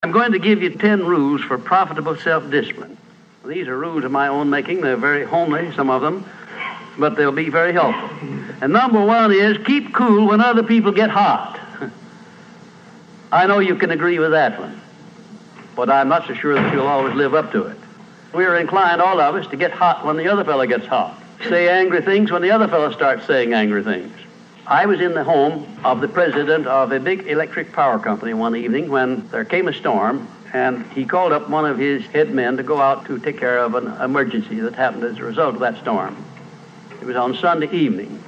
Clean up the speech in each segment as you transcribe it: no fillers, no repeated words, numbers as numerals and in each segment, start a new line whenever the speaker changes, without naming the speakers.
I'm going to give you 10 rules for profitable self-discipline. These are rules of my own making. They're very homely, some of them, but they'll be very helpful. And number one is keep cool when other people get hot. I know you can agree with that one, but I'm not so sure that you'll always live up to it. We're inclined, all of us, to get hot when the other fellow gets hot. Say angry things when the other fellow starts saying angry things. I was in the home of the president of a big electric power company one evening when there came a storm, and he called up one of his head men to go out to take care of an emergency that happened as a result of that storm. It was on Sunday evening.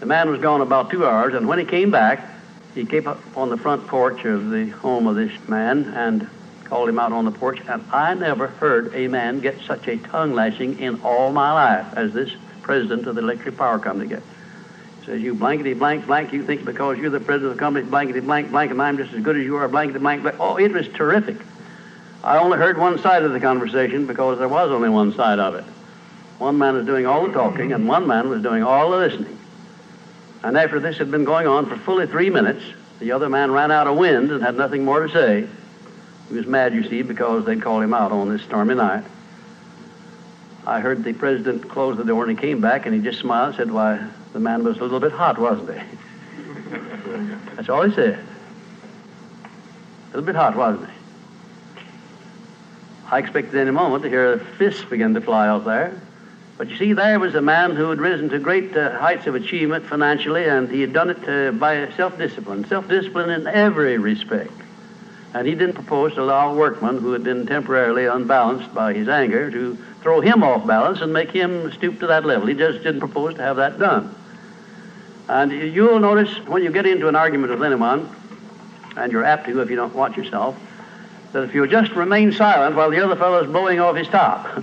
The man was gone about 2 hours, and when he came back, he came up on the front porch of the home of this man and called him out on the porch, and I never heard a man get such a tongue lashing in all my life as this president of the electric power company gets. He says, you blankety blank blank, you think because you're the president of the company, blankety blank blank, and I'm just as good as you are, blankety blank blank. Oh, it was terrific. I only heard one side of the conversation because there was only one side of it. One man was doing all the talking, and one man was doing all the listening. And after this had been going on for fully 3 minutes, the other man ran out of wind and had nothing more to say. He was mad, you see, because they'd called him out on this stormy night. I heard the president close the door, and he came back, and he just smiled and said, why, the man was a little bit hot, wasn't he? That's all he said. A little bit hot, wasn't he? I expected any moment to hear fists begin to fly out there. But you see, there was a man who had risen to great heights of achievement financially, and he had done it by self-discipline in every respect. And he didn't propose to allow a workman who had been temporarily unbalanced by his anger to throw him off balance and make him stoop to that level. He just didn't propose to have that done. And you'll notice when you get into an argument with anyone, and you're apt to if you don't watch yourself, that if you'll just remain silent while the other fellow is blowing off his top,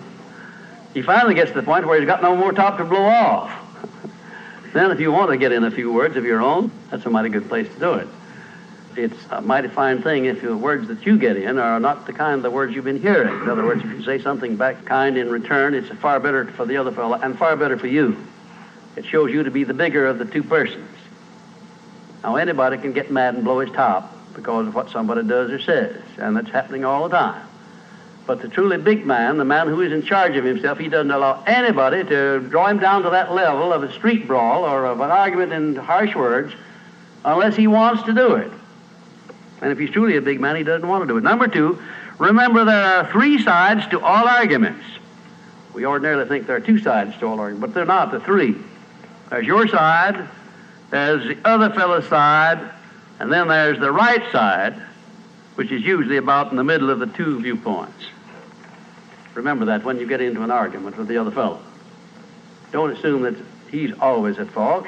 he finally gets to the point where he's got no more top to blow off. Then if you want to get in a few words of your own, that's a mighty good place to do it. It's a mighty fine thing if the words that you get in are not the kind of the words you've been hearing. In other words, if you say something back kind in return, it's far better for the other fellow and far better for you. It shows you to be the bigger of the two persons. Now, anybody can get mad and blow his top because of what somebody does or says, and that's happening all the time. But the truly big man, the man who is in charge of himself, he doesn't allow anybody to draw him down to that level of a street brawl or of an argument in harsh words unless he wants to do it. And if he's truly a big man, he doesn't want to do it. Number two, remember there are 3 sides to all arguments. We ordinarily think there are 2 sides to all arguments, but they're not. They're 3. There's your side, there's the other fellow's side, and then there's the right side, which is usually about in the middle of the 2 viewpoints. Remember that when you get into an argument with the other fellow. Don't assume that he's always at fault.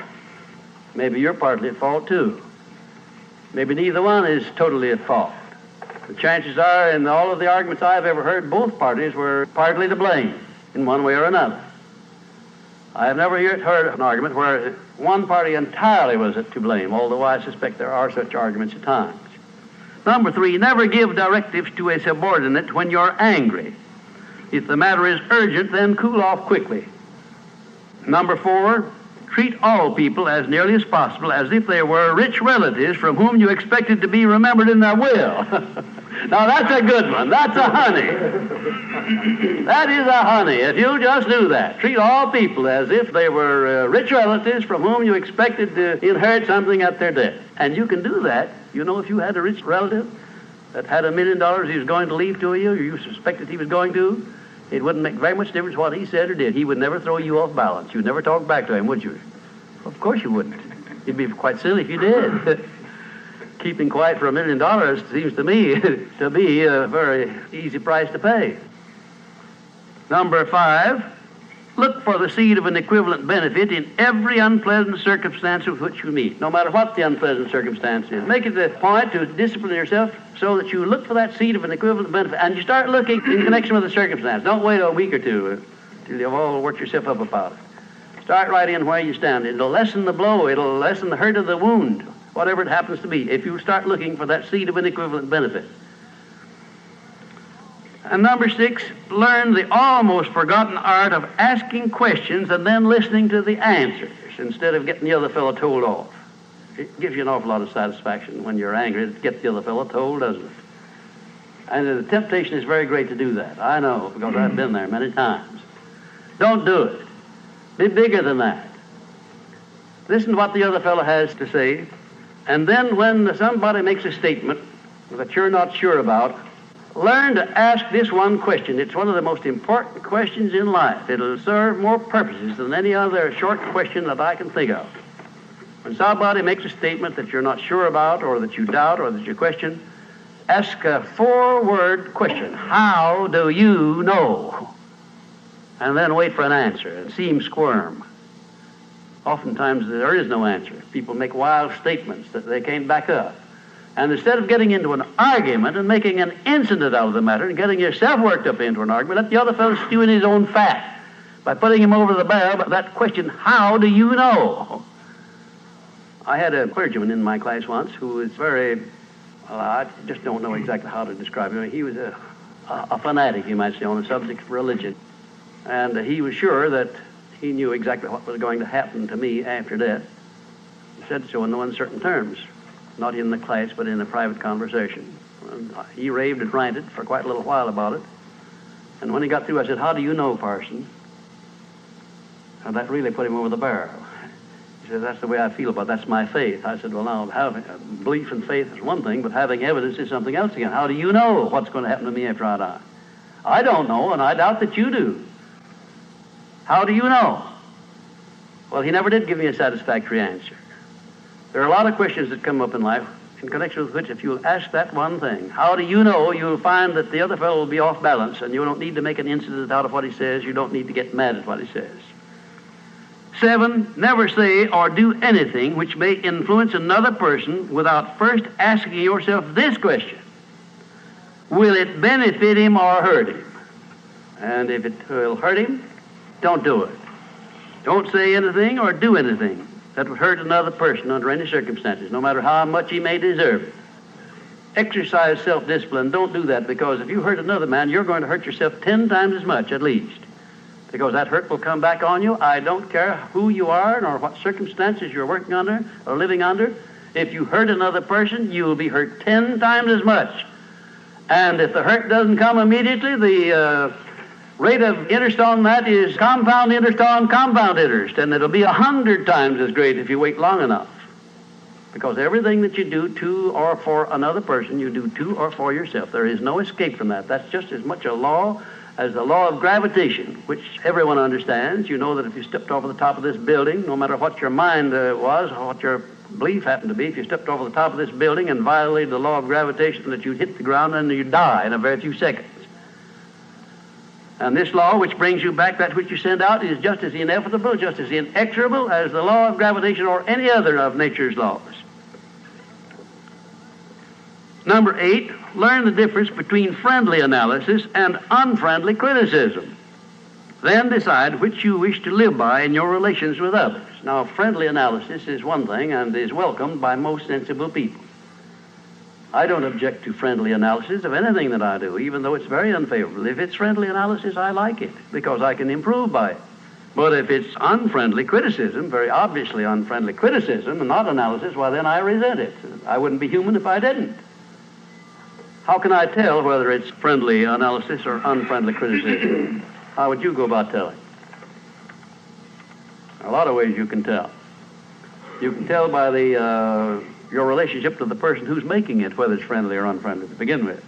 Maybe you're partly at fault too. Maybe neither one is totally at fault. The chances are, in all of the arguments I've ever heard, both parties were partly to blame in one way or another. I have never heard an argument where one party entirely was to blame, although I suspect there are such arguments at times. Number 3, never give directives to a subordinate when you're angry. If the matter is urgent, then cool off quickly. Number 4, treat all people as nearly as possible as if they were rich relatives from whom you expected to be remembered in their will. Now that's a good one. That's a honey. That is a honey. If you just do that, treat all people as if they were rich relatives from whom you expected to inherit something at their death. And you can do that. You know, if you had a rich relative that had $1 million he was going to leave to you, or you suspected he was going to, it wouldn't make very much difference what he said or did. He would never throw you off balance. You'd never talk back to him, would you? Of course you wouldn't. You'd be quite silly if you did. Keeping quiet for $1 million seems to me to be a very easy price to pay. Number 5, look for the seed of an equivalent benefit in every unpleasant circumstance with which you meet, no matter what the unpleasant circumstance is. Make it a point to discipline yourself so that you look for that seed of an equivalent benefit, and you start looking in connection with the circumstance. Don't wait a week or two till you've all worked yourself up about it. Start right in where you stand. It'll lessen the blow. It'll lessen the hurt of the wound, whatever it happens to be, if you start looking for that seed of an equivalent benefit. And number 6, learn the almost forgotten art of asking questions and then listening to the answers instead of getting the other fellow told off. It gives you an awful lot of satisfaction when you're angry to get the other fellow told, doesn't it? And the temptation is very great to do that. I know, because I've been there many times. Don't do it. Be bigger than that. Listen to what the other fellow has to say, and then when somebody makes a statement that you're not sure about, learn to ask this one question. It's one of the most important questions in life. It'll serve more purposes than any other short question that I can think of. When somebody makes a statement that you're not sure about, or that you doubt, or that you question, ask a 4-word question. How do you know? And then wait for an answer and see him squirm. Oftentimes there is no answer. People make wild statements that they can't back up. And instead of getting into an argument and making an incident out of the matter and getting yourself worked up into an argument, let the other fellow stew in his own fat by putting him over the barrel. But that question, how do you know? I had a clergyman in my class once who was very, well, I just don't know exactly how to describe him. He was a fanatic, you might say, on the subject of religion. And he was sure that he knew exactly what was going to happen to me after death. He said so in no uncertain terms, not in the class, but in a private conversation. And he raved and ranted for quite a little while about it. And when he got through, I said, how do you know, parson? And that really put him over the barrel. He said, that's the way I feel about it. That's my faith. I said, well, now, having belief and faith is one thing, but having evidence is something else again. How do you know what's going to happen to me after I die? I don't know, and I doubt that you do. How do you know? Well, he never did give me a satisfactory answer. There are a lot of questions that come up in life in connection with which, if you'll ask that one thing, how do you know, you'll find that the other fellow will be off balance, and you don't need to make an incident out of what he says. You don't need to get mad at what he says. 7, never say or do anything which may influence another person without first asking yourself this question: will it benefit him or hurt him? And if it will hurt him, don't do it. Don't say anything or do anything that would hurt another person under any circumstances, no matter how much he may deserve it. Exercise self-discipline. Don't do that, because if you hurt another man, you're going to hurt yourself 10 times as much at least, because that hurt will come back on you. I don't care who you are nor what circumstances you're working under or living under. If you hurt another person, you will be hurt 10 times as much. And if the hurt doesn't come immediately, the rate of interest on that is compound interest on compound interest, and it'll be 100 times as great if you wait long enough. Because everything that you do to or for another person, you do to or for yourself. There is no escape from that. That's just as much a law as the law of gravitation, which everyone understands. You know that if you stepped over the top of this building, no matter what your mind was or what your belief happened to be, if you stepped over the top of this building and violated the law of gravitation, that you'd hit the ground and you'd die in a very few seconds. And this law, which brings you back that which you send out, is just as inevitable, just as inexorable as the law of gravitation or any other of nature's laws. Number 8, learn the difference between friendly analysis and unfriendly criticism. Then decide which you wish to live by in your relations with others. Now, friendly analysis is one thing and is welcomed by most sensible people. I don't object to friendly analysis of anything that I do, even though it's very unfavorable. If it's friendly analysis, I like it, because I can improve by it. But if it's unfriendly criticism, very obviously unfriendly criticism, and not analysis, well, then I resent it. I wouldn't be human if I didn't. How can I tell whether it's friendly analysis or unfriendly criticism? How would you go about telling? A lot of ways you can tell. You can tell by your relationship to the person who's making it, whether it's friendly or unfriendly to begin with.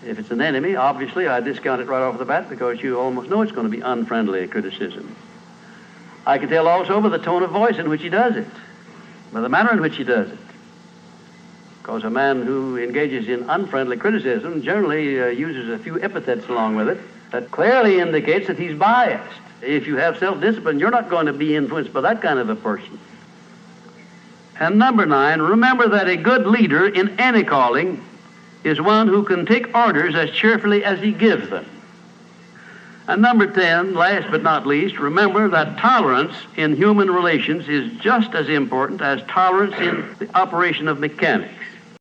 If it's an enemy, obviously I discount it right off the bat, because you almost know it's going to be unfriendly criticism. I can tell also by the tone of voice in which he does it, by the manner in which he does it. Because a man who engages in unfriendly criticism generally uses a few epithets along with it that clearly indicates that he's biased. If you have self-discipline, you're not going to be influenced by that kind of a person. And number 9, remember that a good leader in any calling is one who can take orders as cheerfully as he gives them. And number 10, last but not least, remember that tolerance in human relations is just as important as tolerance in the operation of mechanics.